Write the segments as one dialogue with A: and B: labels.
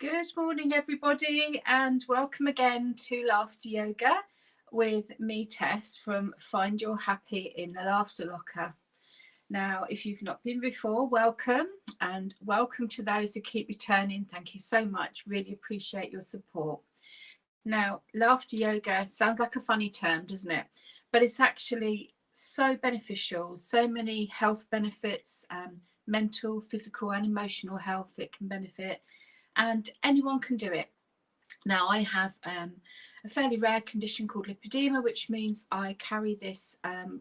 A: Good morning, everybody, and welcome again to Laughter Yoga with me, Tess, from Find Your Happy in the Laughter Locker. Now, if you've not been before, welcome, and welcome to those who keep returning. Thank you so much. Really appreciate your support. Now, laughter yoga sounds like a funny term, doesn't it? But it's actually so beneficial, so many health benefits, mental, physical, and emotional health it can benefit. And anyone can do it. Now, I have a fairly rare condition called lipedema, which means I carry this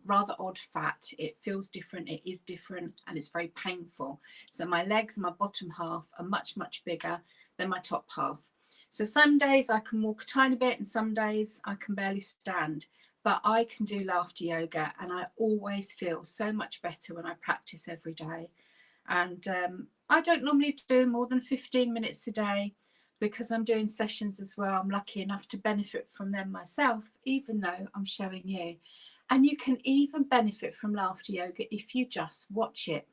A: rather odd fat. It feels different, it is different, and it's very painful. So my legs, my bottom half are much, much bigger than my top half. So some days I can walk a tiny bit and some days I can barely stand. But I can do laughter yoga and I always feel so much better when I practice every day. And I don't normally do more than 15 minutes a day because I'm doing sessions as well. I'm lucky enough to benefit from them myself, even though I'm showing you. And you can even benefit from laughter yoga if you just watch it,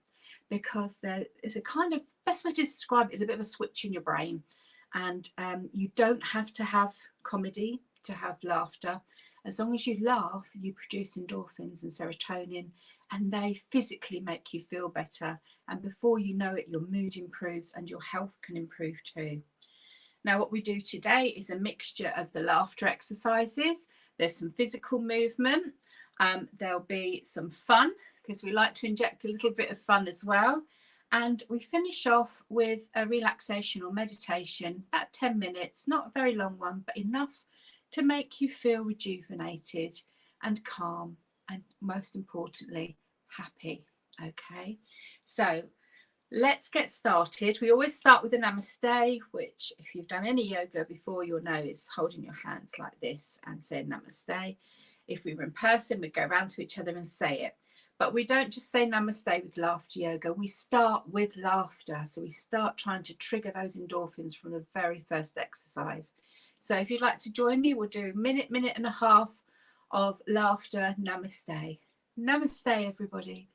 A: because there is a kind of, best way to describe it is a bit of a switch in your brain. And you don't have to have comedy to have laughter. As long as you laugh, you produce endorphins and serotonin, and they physically make you feel better. And before you know it, your mood improves and your health can improve too. Now, what we do today is a mixture of the laughter exercises. There's some physical movement. There'll be some fun, because we like to inject a little bit of fun as well. And we finish off with a relaxation or meditation, about 10 minutes, not a very long one, but enough to make you feel rejuvenated and calm, and most importantly, happy. Okay, so let's get started. We always start with a namaste, which if you've done any yoga before, you'll know is holding your hands like this and saying namaste. If we were in person, we'd go around to each other and say it. But we don't just say namaste with laughter yoga. We start with laughter. So we start trying to trigger those endorphins from the very first exercise. So if you'd like to join me, we'll do a minute and a half of laughter namaste. Namaste, everybody.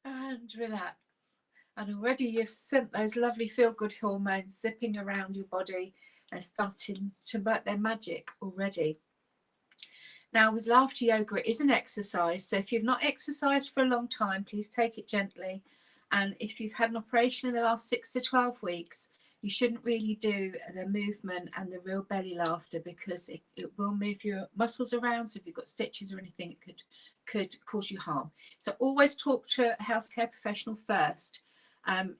A: And relax. And already you've sent those lovely feel-good hormones zipping around your body and starting to work their magic already. Now, with laughter yoga, it is an exercise. So if you've not exercised for a long time, please take it gently. And if you've had an operation in the last 6 to 12 weeks, you shouldn't really do the movement and the real belly laughter, because it will move your muscles around. So if you've got stitches or anything, it could cause you harm. So always talk to a healthcare professional first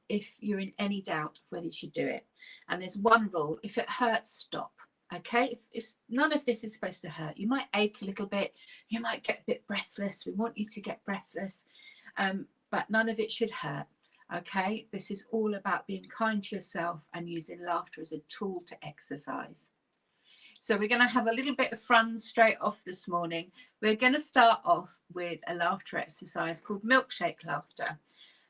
A: if you're in any doubt of whether you should do it. And there's one rule: if it hurts, stop. Okay, if none of this is supposed to hurt. You might ache a little bit, you might get a bit breathless. We want you to get breathless, but none of it should hurt. Okay, this is all about being kind to yourself and using laughter as a tool to exercise. So we're going to have a little bit of fun straight off this morning. We're going to start off with a laughter exercise called milkshake laughter.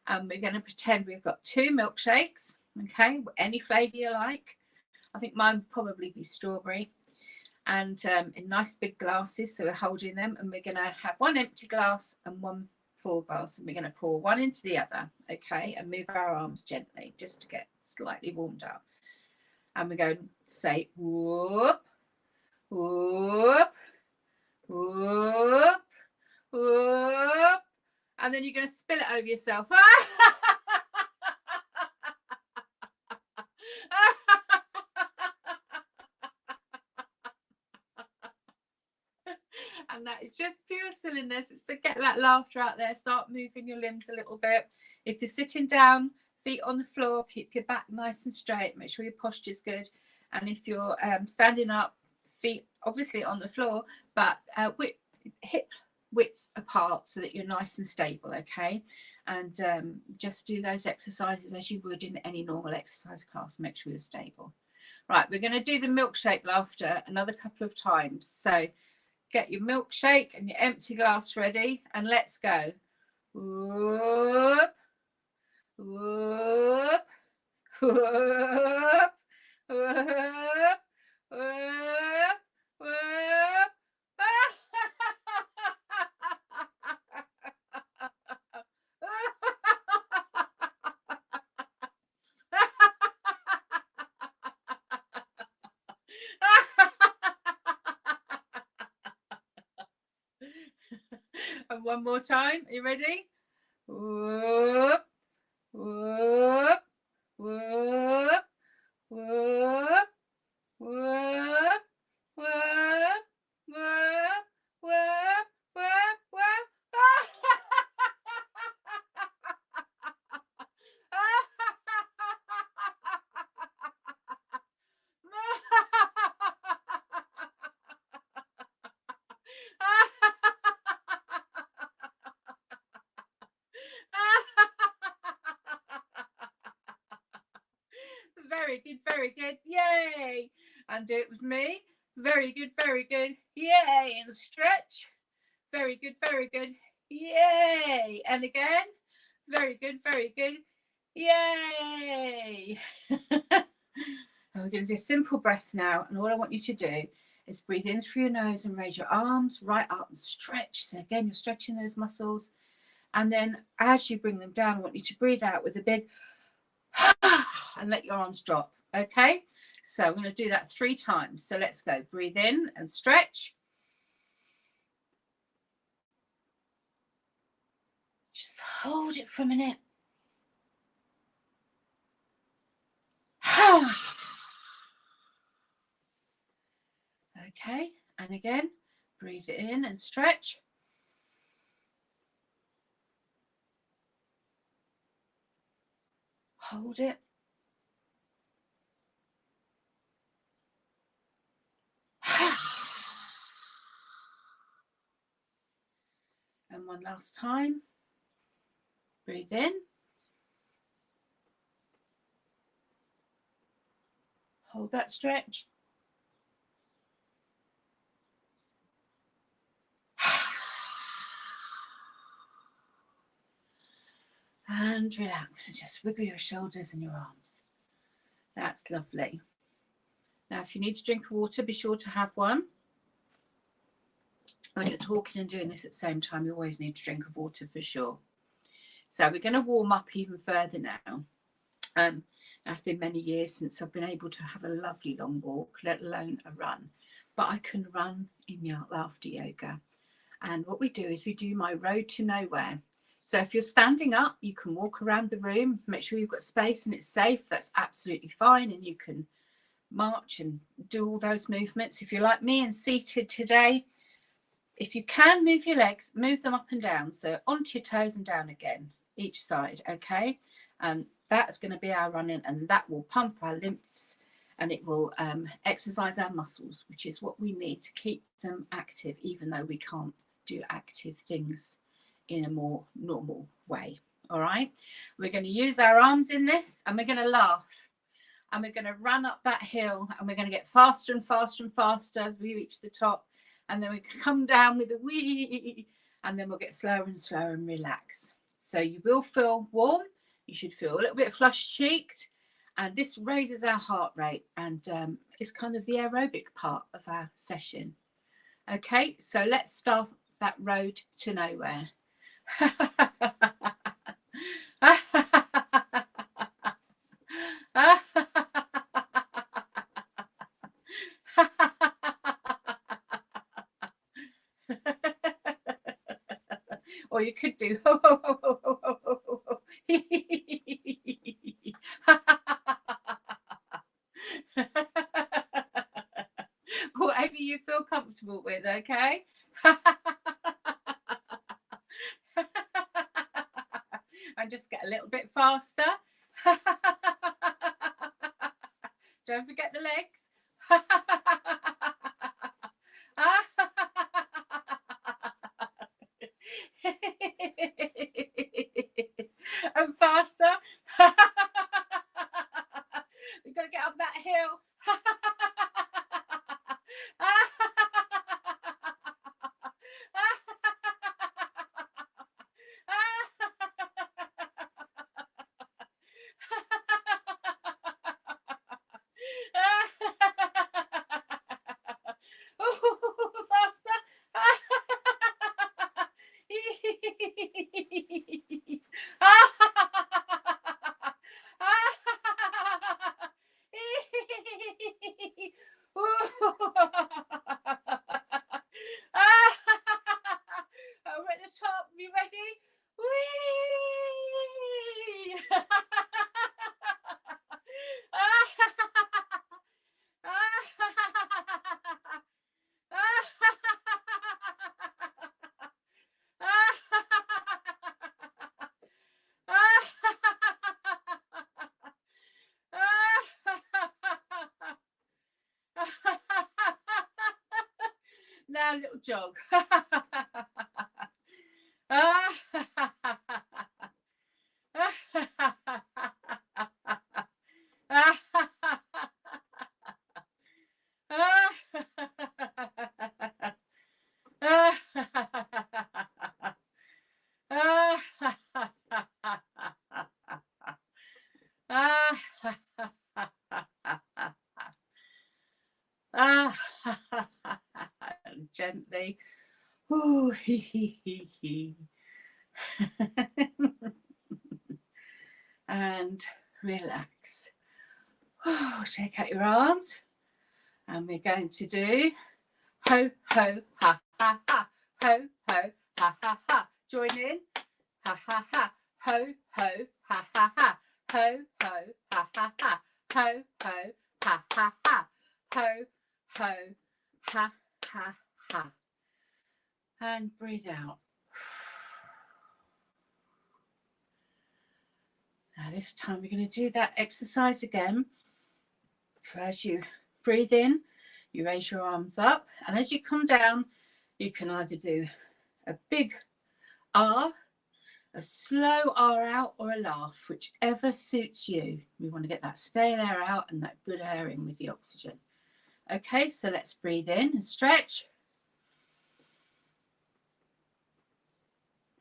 A: And we're going to pretend we've got 2 milkshakes, okay, any flavour you like. I think mine would probably be strawberry. And in nice big glasses, so we're holding them, and we're going to have 1 empty glass and 1 full glass, and we're going to pour one into the other, okay, and move our arms gently just to get slightly warmed up. And we're going to say whoop, whoop, whoop, whoop, and then you're going to spill it over yourself. And that is just pure silliness. It's to get that laughter out there. Start moving your limbs a little bit. If you're sitting down, feet on the floor, keep your back nice and straight. Make sure your posture's good. And if you're standing up, feet obviously on the floor, but hip width apart so that you're nice and stable, okay? And just do those exercises as you would in any normal exercise class. Make sure you're stable. Right, we're going to do the milkshake laughter another couple of times. So get your milkshake and your empty glass ready, and let's go. Whoop, whoop, whoop, whoop, whoop, whoop. And one more time. Are you ready? Whoop, whoop, whoop, whoop, whoop, whoop, whoop, whoop, whoop, whoop. Very good, very good. Yay. And do it with me. Very good, very good. Yay. And stretch. Very good, very good. Yay. And again. Very good, very good. Yay. We're going to do a simple breath now. And all I want you to do is breathe in through your nose and raise your arms right up and stretch. So again, you're stretching those muscles. And then as you bring them down, I want you to breathe out with a big and let your arms drop. Okay, so I'm going to do that 3 times. So let's go. Breathe in and stretch. Just hold it for a minute. Okay, and again, breathe it in and stretch. Hold it. And one last time. Breathe in. Hold that stretch. And relax and just wiggle your shoulders and your arms. That's lovely. Now, if you need to drink water, be sure to have one. When you're talking and doing this at the same time, you always need to drink of water for sure. So we're going to warm up even further now. It's been many years since I've been able to have a lovely long walk, let alone a run. But I can run in laughter yoga. And what we do is we do my road to nowhere. So if you're standing up, you can walk around the room, make sure you've got space and it's safe. That's absolutely fine. And you can march and do all those movements. If you're like me and seated today, if you can move your legs, move them up and down. So onto your toes and down again, each side, okay? And that's going to be our running, and that will pump our lymphs and it will exercise our muscles, which is what we need to keep them active, even though we can't do active things in a more normal way. All right, we're going to use our arms in this and we're going to laugh. and we're going to run up that hill, and we're going to get faster and faster and faster as we reach the top, and then we come down with a wee, and then we'll get slower and slower and relax. So you will feel warm, you should feel a little bit flush-cheeked, and this raises our heart rate, and it's kind of the aerobic part of our session. Okay, so let's start that road to nowhere. Or you could do whatever you feel comfortable with, okay? And just get a little bit faster. Don't forget the legs. And faster. We've got to get up that hill. Faster. We're at the top. You ready? Whee! Now a little jog. Gently. Ooh, and relax. Oh, shake out your arms, and we're going to do ho ho ha ha ha, ho ho ha ha ha. Join in, ha ha ha, ho ho ha ha ha, ho ho ha ha ha, ho ho ha ha ha, ho ho ha ha ha. And breathe out. Now this time we're going to do that exercise again. So as you breathe in, you raise your arms up, and as you come down, you can either do a big R, a slow R out, or a laugh, whichever suits you. We want to get that stale air out and that good air in with the oxygen. Okay, so let's breathe in and stretch.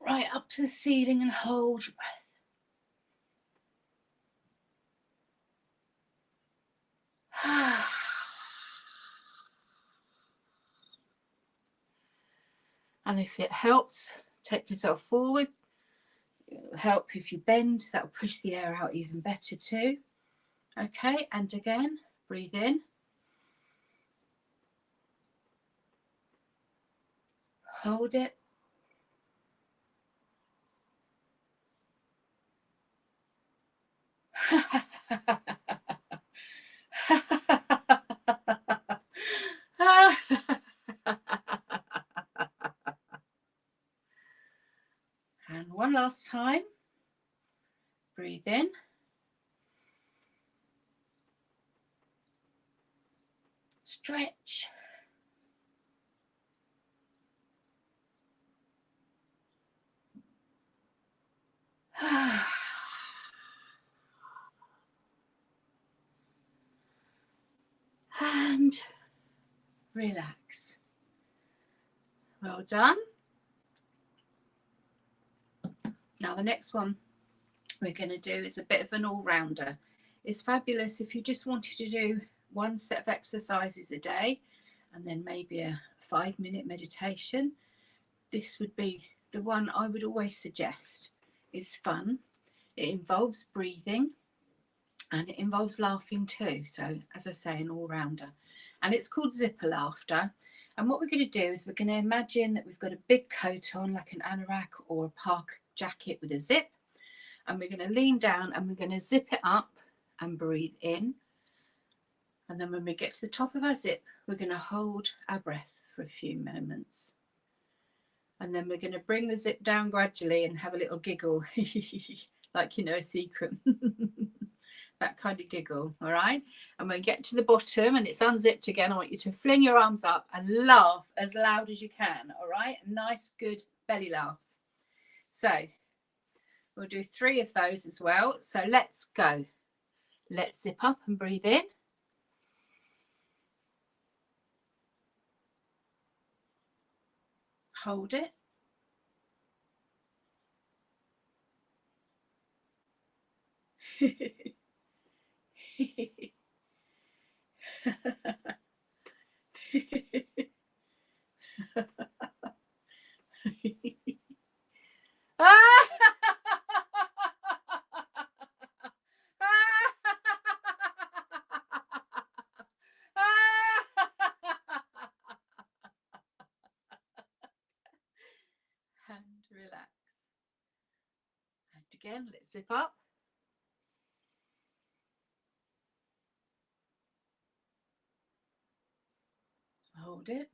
A: Right up to the ceiling and hold your breath. And if it helps, take yourself forward. It'll help if you bend, that'll push the air out even better too. Okay, and again, breathe in. Hold it. And one last time. Breathe in. Stretch. relax. Well done. Now the next one we're going to do is a bit of an all-rounder. It's fabulous if you just wanted to do one set of exercises a day and then maybe a 5-minute meditation. This would be the one I would always suggest. It's fun, it involves breathing, and it involves laughing too. So as I say, an all-rounder. And it's called zipper laughter. And what we're going to do is we're going to imagine that we've got a big coat on, like an anorak or a park jacket with a zip. And we're going to lean down and we're going to zip it up and breathe in. And then when we get to the top of our zip, we're going to hold our breath for a few moments. And then we're going to bring the zip down gradually and have a little giggle, like you know a secret. That kind of giggle, all right? And when we get to the bottom and it's unzipped again, I want you to fling your arms up and laugh as loud as you can, all right? A nice, good belly laugh. So we'll do 3 of those as well. So let's go. Let's zip up and breathe in. Hold it. And relax. And again, let's zip up. Hold it.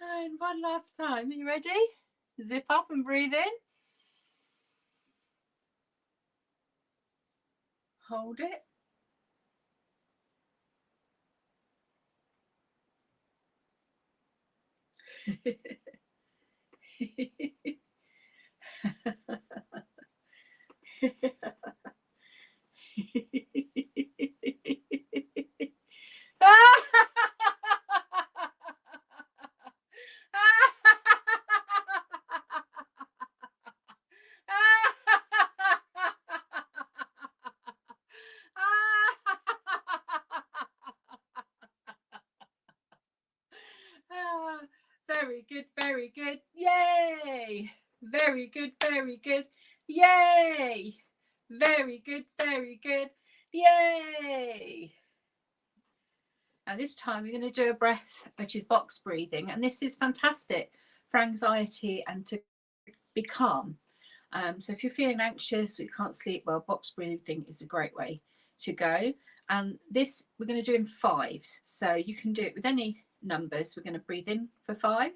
A: And one last time. Are you ready? Zip up and breathe in. Hold it. Very good, very good. Yay! Very good, very good. Yay! Very good, very good. Yay! Now this time we're going to do a breath which is box breathing, and this is fantastic for anxiety and to be calm. So if you're feeling anxious or you can't sleep well, box breathing is a great way to go. And this we're going to do in 5s, so you can do it with any numbers. We're going to breathe in for 5,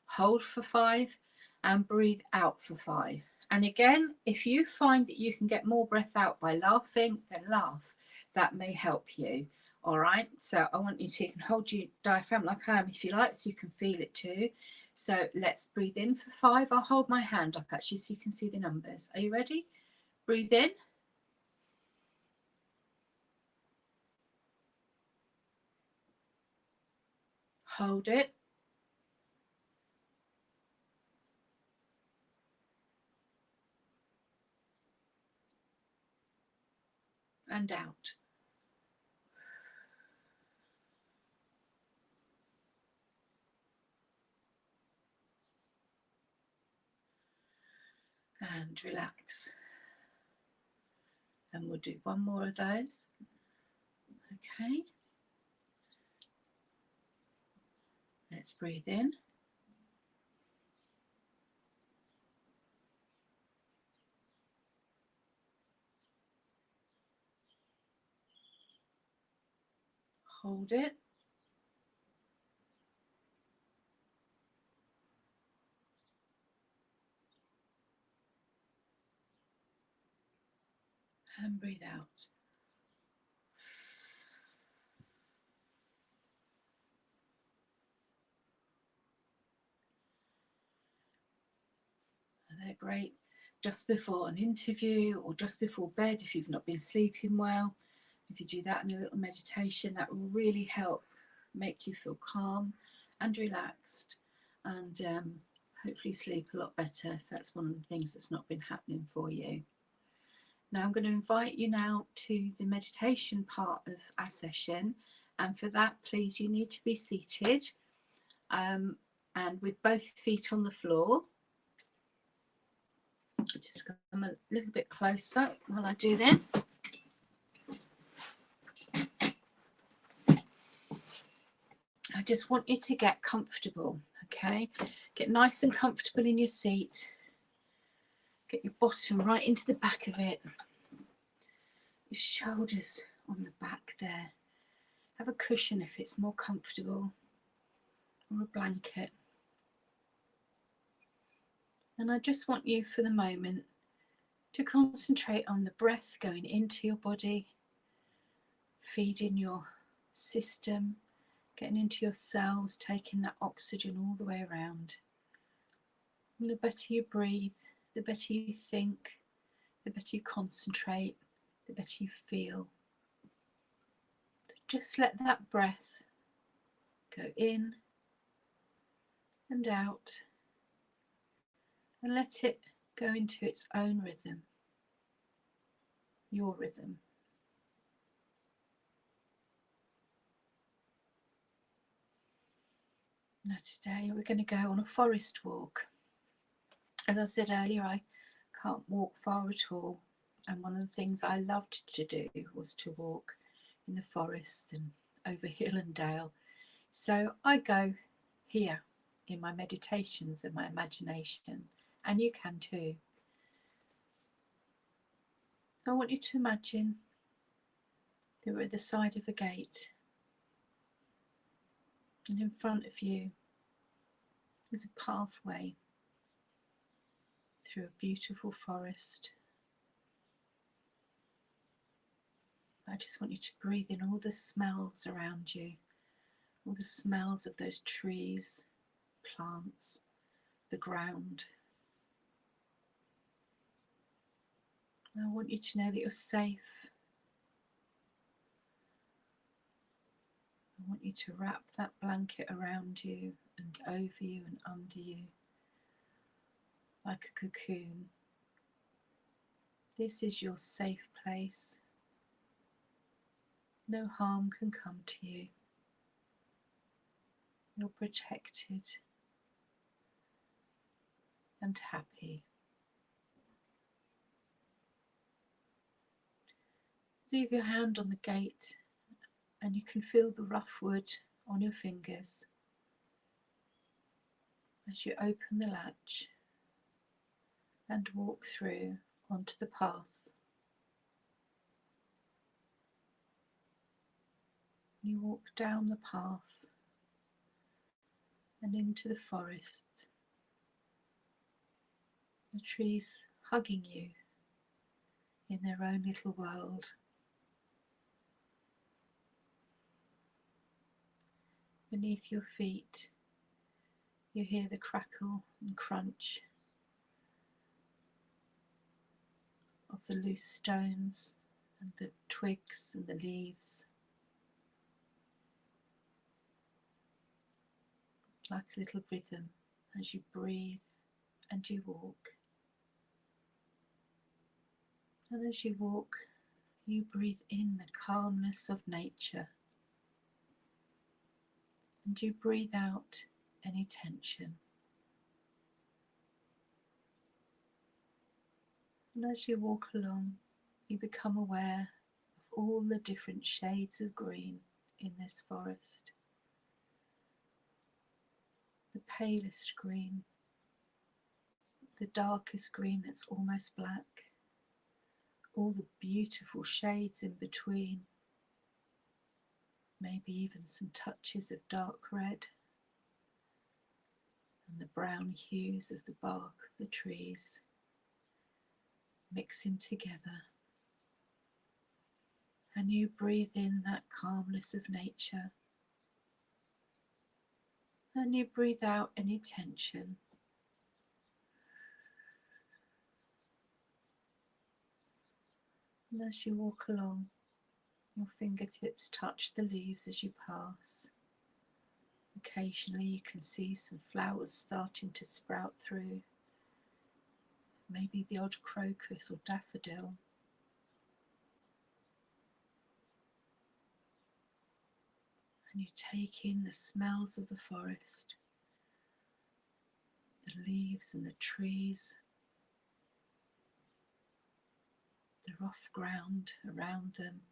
A: hold for 5, and breathe out for 5. And again, if you find that you can get more breath out by laughing, then laugh. That may help you. All right, so I want you to hold your diaphragm like I am if you like, so you can feel it too. So let's breathe in for 5. I'll hold my hand up actually so you can see the numbers. Are you ready? Breathe in. Hold it. And out. And relax. And we'll do one more of those. Okay. Let's breathe in. Hold it. and breathe out. They're great just before an interview or just before bed if you've not been sleeping well. If you do that in a little meditation, that will really help make you feel calm and relaxed, and hopefully sleep a lot better if that's one of the things that's not been happening for you. Now I'm going to invite you now to the meditation part of our session, and for that, please, you need to be seated and with both feet on the floor. Just come a little bit closer while I do this. I just want you to get comfortable, okay? Get nice and comfortable in your seat. Get your bottom right into the back of it. Your shoulders on the back there. Have a cushion if it's more comfortable, or a blanket. And I just want you for the moment to concentrate on the breath going into your body, feeding your system, getting into your cells, taking that oxygen all the way around. And the better you breathe, the better you think, the better you concentrate, the better you feel. So just let that breath go in and out, and let it go into its own rhythm, your rhythm. Now today we're going to go on a forest walk. As I said earlier, I can't walk far at all, and one of the things I loved to do was to walk in the forest and over hill and dale. So I go here in my meditations and my imagination, and you can too. I want you to imagine that we're at the side of a gate, and in front of you is a pathway through a beautiful forest. I just want you to breathe in all the smells around you, all the smells of those trees, plants, the ground. I want you to know that you're safe. I want you to wrap that blanket around you and over you and under you like a cocoon. This is your safe place. No harm can come to you. You're protected and happy. Leave your hand on the gate and you can feel the rough wood on your fingers as you open the latch and walk through onto the path. You walk down the path and into the forest, the trees hugging you in their own little world. Beneath your feet, you hear the crackle and crunch of the loose stones and the twigs and the leaves, like a little rhythm as you breathe and you walk. And as you walk, you breathe in the calmness of nature, and you breathe out any tension. And as you walk along, you become aware of all the different shades of green in this forest. The palest green, the darkest green that's almost black, all the beautiful shades in between, maybe even some touches of dark red, and the brown hues of the bark of the trees mixing together. And you breathe in that calmness of nature. And you breathe out any tension. And as you walk along, your fingertips touch the leaves as you pass. Occasionally you can see some flowers starting to sprout through. Maybe the odd crocus or daffodil. And you take in the smells of the forest, the leaves and the trees, the rough ground around them,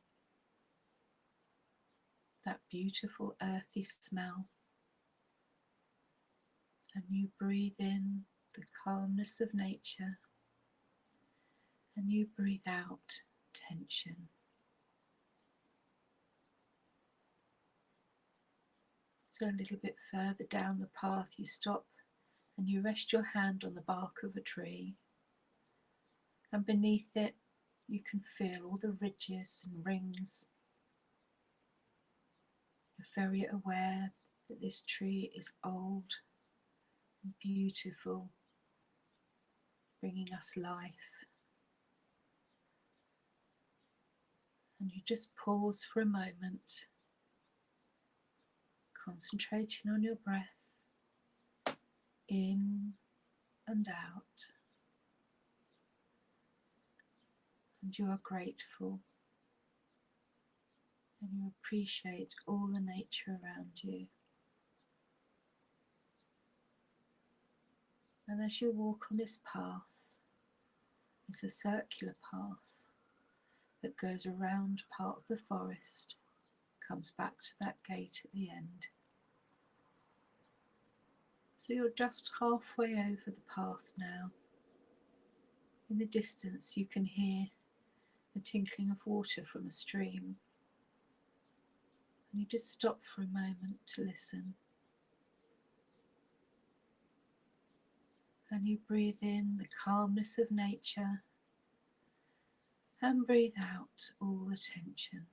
A: that beautiful earthy smell. And you breathe in the calmness of nature, and you breathe out tension. So a little bit further down the path you stop and you rest your hand on the bark of a tree, and beneath it you can feel all the ridges and rings. You're very aware that this tree is old and beautiful, bringing us life. And you just pause for a moment, concentrating on your breath, in and out. And you are grateful, and you appreciate all the nature around you. And as you walk on this path, it's a circular path that goes around part of the forest, comes back to that gate at the end. So you're just halfway over the path now. In the distance you can hear the tinkling of water from a stream. And you just stop for a moment to listen. And you breathe in the calmness of nature and breathe out all the tension.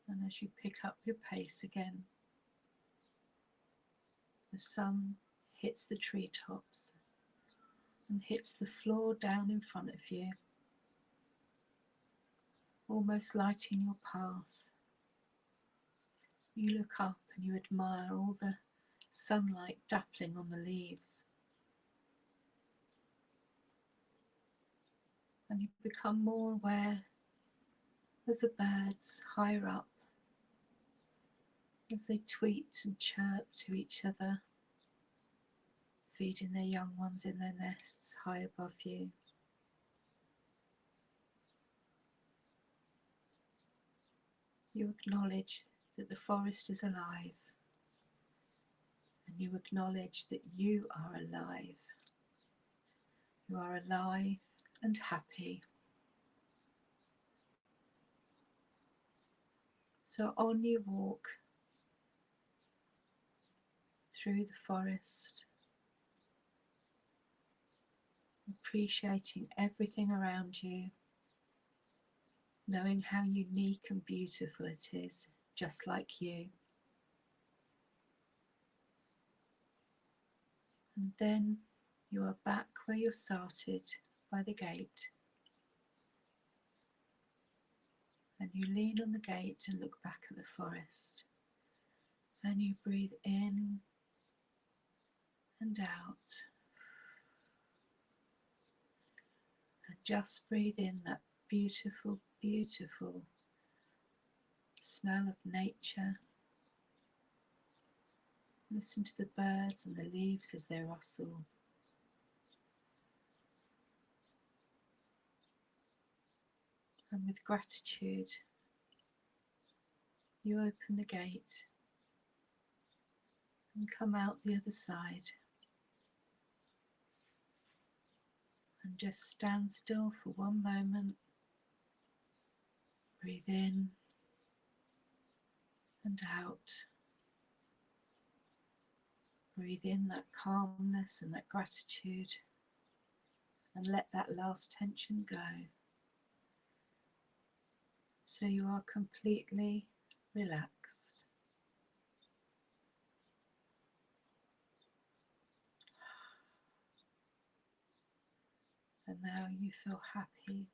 A: And as you pick up your pace again, the sun hits the treetops and hits the floor down in front of you, almost lighting your path. You look up and you admire all the sunlight dappling on the leaves. And you become more aware of the birds higher up as they tweet and chirp to each other, feeding their young ones in their nests high above you. You acknowledge that the forest is alive, and you acknowledge that you are alive. You are alive and happy. So on you walk through the forest, appreciating everything around you, knowing how unique and beautiful it is, just like you. And then you are back where you started, by the gate. And you lean on the gate and look back at the forest. And you breathe in and out. And just breathe in that beautiful, beautiful smell of nature. Listen to the birds and the leaves as they rustle. And with gratitude, you open the gate and come out the other side. And just stand still for one moment. Breathe in and out. Breathe in that calmness and that gratitude. and let that last tension go. So you are completely relaxed. And now you feel happy,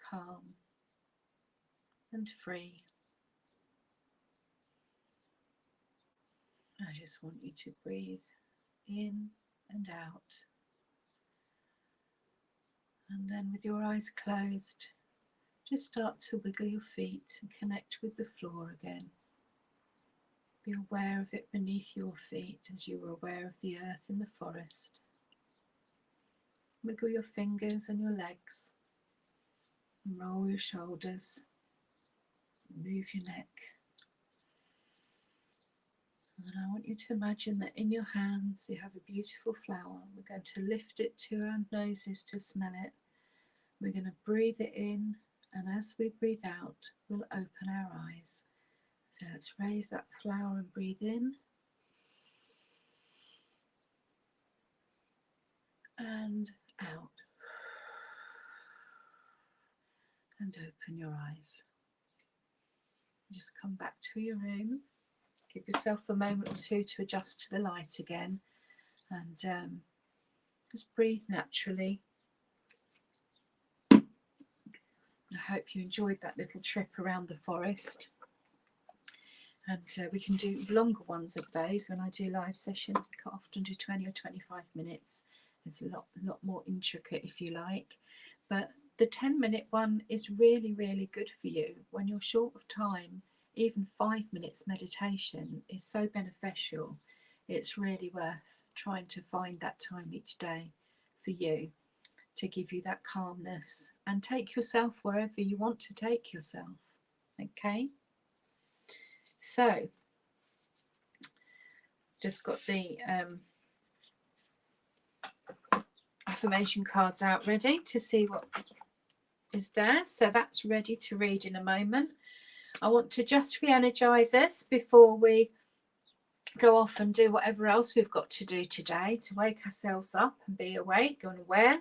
A: calm, and free. I just want you to breathe in and out. And then with your eyes closed, just start to wiggle your feet and connect with the floor again. Be aware of it beneath your feet as you were aware of the earth in the forest. Wiggle your fingers and your legs. And roll your shoulders. Move your neck. And I want you to imagine that in your hands you have a beautiful flower. We're going to lift it to our noses to smell it. We're going to breathe it in, and as we breathe out, we'll open our eyes. So let's raise that flower and breathe in. And out. And open your eyes. Just come back to your room. Give yourself a moment or two to adjust to the light again. And just breathe naturally. I hope you enjoyed that little trip around the forest. And we can do longer ones of those when I do live sessions. We can often do 20 or 25 minutes. It's a lot more intricate if you like. But the 10-minute one is really, really good for you. When you're short of time, even 5 minutes meditation is so beneficial. It's really worth trying to find that time each day for you to give you that calmness and take yourself wherever you want to take yourself. Okay? So, just got the affirmation cards out ready to see what is there. So that's ready to read in a moment. I want to just re-energise us before we go off and do whatever else we've got to do today to wake ourselves up and be awake and aware.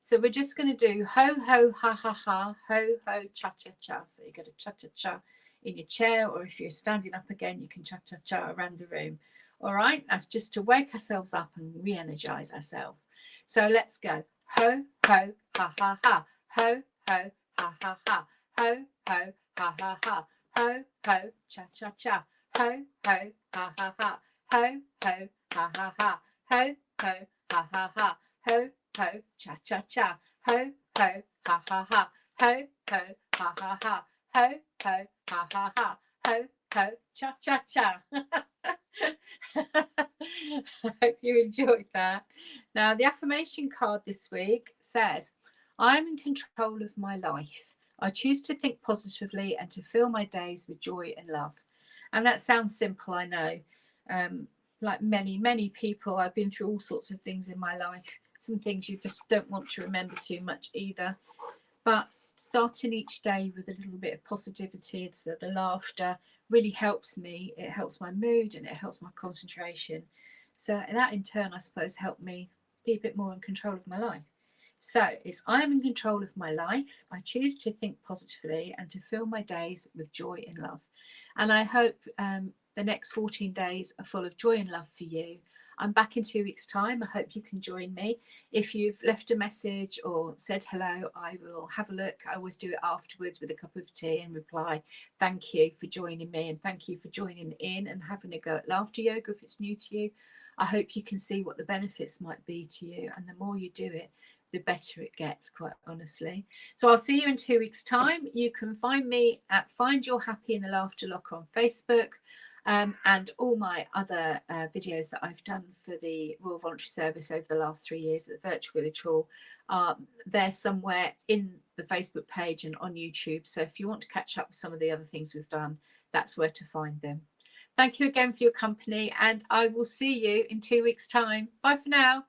A: So we're just going to do ho, ho, ha, ha, ha, ho, ho, cha, cha, cha. So you got a cha, cha, cha in your chair, or if you're standing up again, you can cha, cha, cha around the room. All right, that's just to wake ourselves up and re-energise ourselves. So let's go. Ho, ho, ha, ha, ha. Ho, ho, ha, ha, ha. Ho, ho, ha, ha, ha. Ho, ho, cha, cha, cha. Ho, ho, ha, ha, ha. Ho, ho, ha, ha, ha. Ho, ho, ha, ha, ha. Ho, ho, cha, cha, cha. Ho, ho, ha, ha, ha. Ho, ho, ha, ha, ha. Ho, ho, ha, ha, ha. Ho, ho, cha, cha, cha. I hope you enjoyed that. Now, the affirmation card this week says, I am in control of my life. I choose to think positively and to fill my days with joy and love. And that sounds simple, I know. Like many people, I've been through all sorts of things in my life. Some things you just don't want to remember too much either. But starting each day with a little bit of positivity, so the laughter really helps me. It helps my mood and it helps my concentration. So that in turn, I suppose, helped me be a bit more in control of my life. So it's, I am in control of my life. I choose to think positively and to fill my days with joy and love. And I hope the next 14 days are full of joy and love for you. I'm back in 2 weeks' time. I hope you can join me. If you've left a message or said hello, I will have a look. I always do it afterwards with a cup of tea and reply, thank you for joining me and thank you for joining in and having a go at Laughter Yoga if it's new to you. I hope you can see what the benefits might be to you, and the more you do it, the better it gets, quite honestly. So I'll see you in 2 weeks' time. You can find me at Find Your Happy in the Laughter Locker on Facebook. And all my other videos that I've done for the Royal Voluntary Service over the last 3 years at the Virtual Village Hall, they're somewhere in the Facebook page and on YouTube. So if you want to catch up with some of the other things we've done, that's where to find them. Thank you again for your company, and I will see you in 2 weeks' time. Bye for now.